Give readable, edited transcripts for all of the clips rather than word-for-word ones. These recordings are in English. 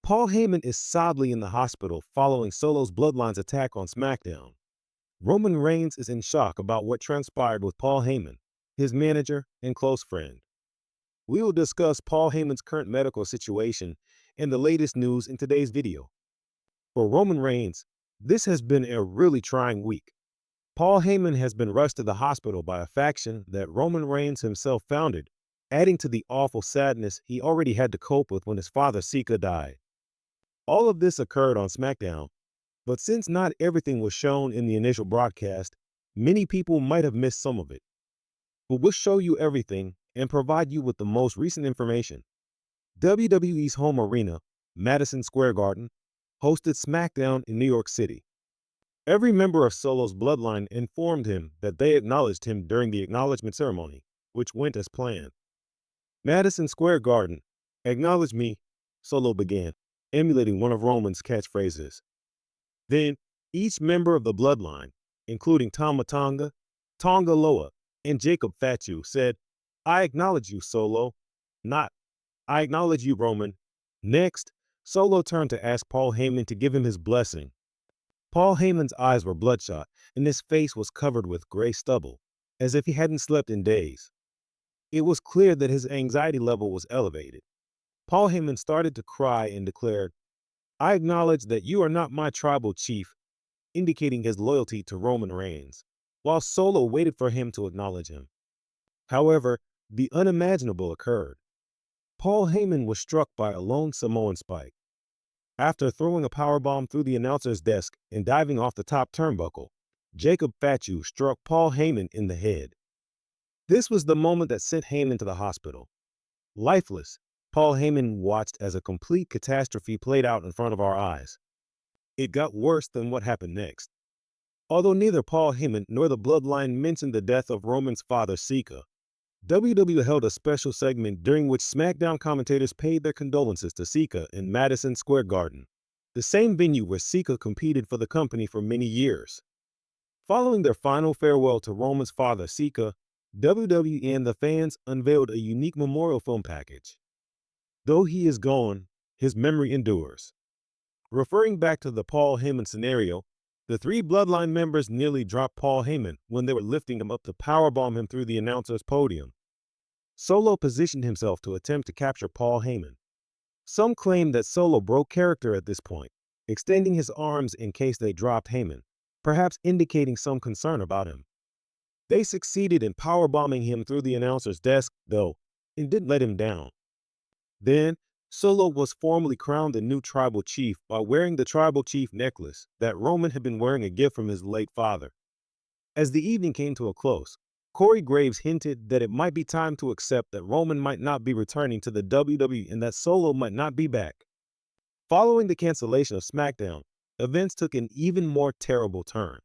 Paul Heyman is sadly in the hospital following Solo's Bloodline's attack on SmackDown. Roman Reigns is in shock about what transpired with Paul Heyman, his manager and close friend. We will discuss Paul Heyman's current medical situation and the latest news in today's video. For Roman Reigns, this has been a really trying week. Paul Heyman has been rushed to the hospital by a faction that Roman Reigns himself founded, adding to the awful sadness he already had to cope with when his father Sika died. All of this occurred on SmackDown, but since not everything was shown in the initial broadcast, many people might have missed some of it. But we'll show you everything and provide you with the most recent information. WWE's home arena, Madison Square Garden, hosted SmackDown in New York City. Every member of Solo's bloodline informed him that they acknowledged him during the acknowledgement ceremony, which went as planned. Madison Square Garden, acknowledge me, Solo began, emulating one of Roman's catchphrases. Then, each member of the bloodline, including Tama Tonga, Tonga Loa, and Jacob Fatu, said, "I acknowledge you, Solo," not, "I acknowledge you, Roman." Next, Solo turned to ask Paul Heyman to give him his blessing. Paul Heyman's eyes were bloodshot, and his face was covered with gray stubble, as if he hadn't slept in days. It was clear that his anxiety level was elevated. Paul Heyman started to cry and declared, "I acknowledge that you are not my tribal chief," indicating his loyalty to Roman Reigns, while Solo waited for him to acknowledge him. However, the unimaginable occurred. Paul Heyman was struck by a lone Samoan spike. After throwing a powerbomb through the announcer's desk and diving off the top turnbuckle, Jacob Fatu struck Paul Heyman in the head. This was the moment that sent Heyman to the hospital. Lifeless, Paul Heyman watched as a complete catastrophe played out in front of our eyes. It got worse than what happened next. Although neither Paul Heyman nor the bloodline mentioned the death of Roman's father Sika, WWE held a special segment during which SmackDown commentators paid their condolences to Sika in Madison Square Garden, the same venue where Sika competed for the company for many years. Following their final farewell to Roman's father Sika, WWE and the fans unveiled a unique memorial film package. Though he is gone, his memory endures. Referring back to the Paul Heyman scenario, the three bloodline members nearly dropped Paul Heyman when they were lifting him up to powerbomb him through the announcer's podium. Solo positioned himself to attempt to capture Paul Heyman. Some claim that Solo broke character at this point, extending his arms in case they dropped Heyman, perhaps indicating some concern about him. They succeeded in powerbombing him through the announcer's desk, though, and didn't let him down. Then, Solo was formally crowned the new tribal chief by wearing the tribal chief necklace that Roman had been wearing, a gift from his late father. As the evening came to a close, Corey Graves hinted that it might be time to accept that Roman might not be returning to the WWE and that Solo might not be back. Following the cancellation of SmackDown, events took an even more terrible turn.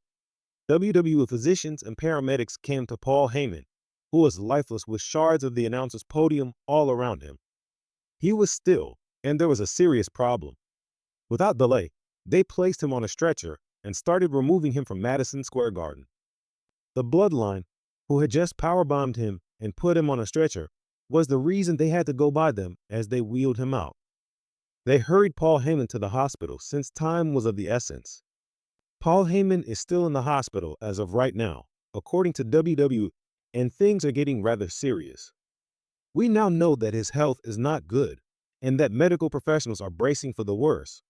WWE physicians and paramedics came to Paul Heyman, who was lifeless with shards of the announcer's podium all around him. He was still, and there was a serious problem. Without delay, they placed him on a stretcher and started removing him from Madison Square Garden. The bloodline, who had just powerbombed him and put him on a stretcher, was the reason they had to go by them as they wheeled him out. They hurried Paul Heyman to the hospital since time was of the essence. Paul Heyman is still in the hospital as of right now, according to WWE, and things are getting rather serious. We now know that his health is not good and that medical professionals are bracing for the worst.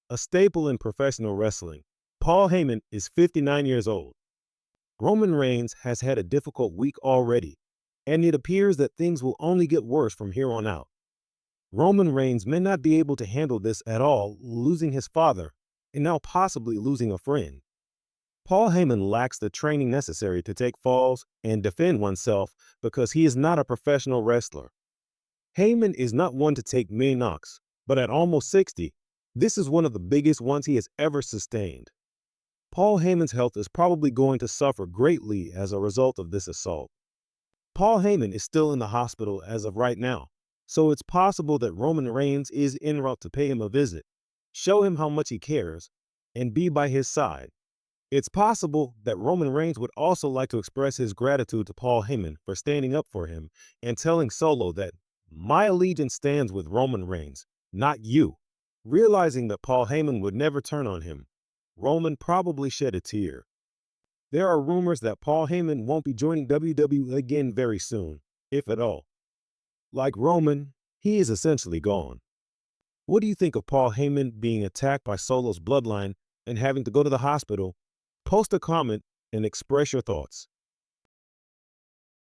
A staple in professional wrestling, Paul Heyman is 59 years old. Roman Reigns has had a difficult week already, and it appears that things will only get worse from here on out. Roman Reigns may not be able to handle this at all, losing his father and now possibly losing a friend. Paul Heyman lacks the training necessary to take falls and defend oneself because he is not a professional wrestler. Heyman is not one to take many knocks, but at almost 60, this is one of the biggest ones he has ever sustained. Paul Heyman's health is probably going to suffer greatly as a result of this assault. Paul Heyman is still in the hospital as of right now, so it's possible that Roman Reigns is en route to pay him a visit, show him how much he cares, and be by his side. It's possible that Roman Reigns would also like to express his gratitude to Paul Heyman for standing up for him and telling Solo that, "My allegiance stands with Roman Reigns, not you." Realizing that Paul Heyman would never turn on him, Roman probably shed a tear. There are rumors that Paul Heyman won't be joining WWE again very soon, if at all. Like Roman, he is essentially gone. What do you think of Paul Heyman being attacked by Solo's bloodline and having to go to the hospital? Post a comment and express your thoughts.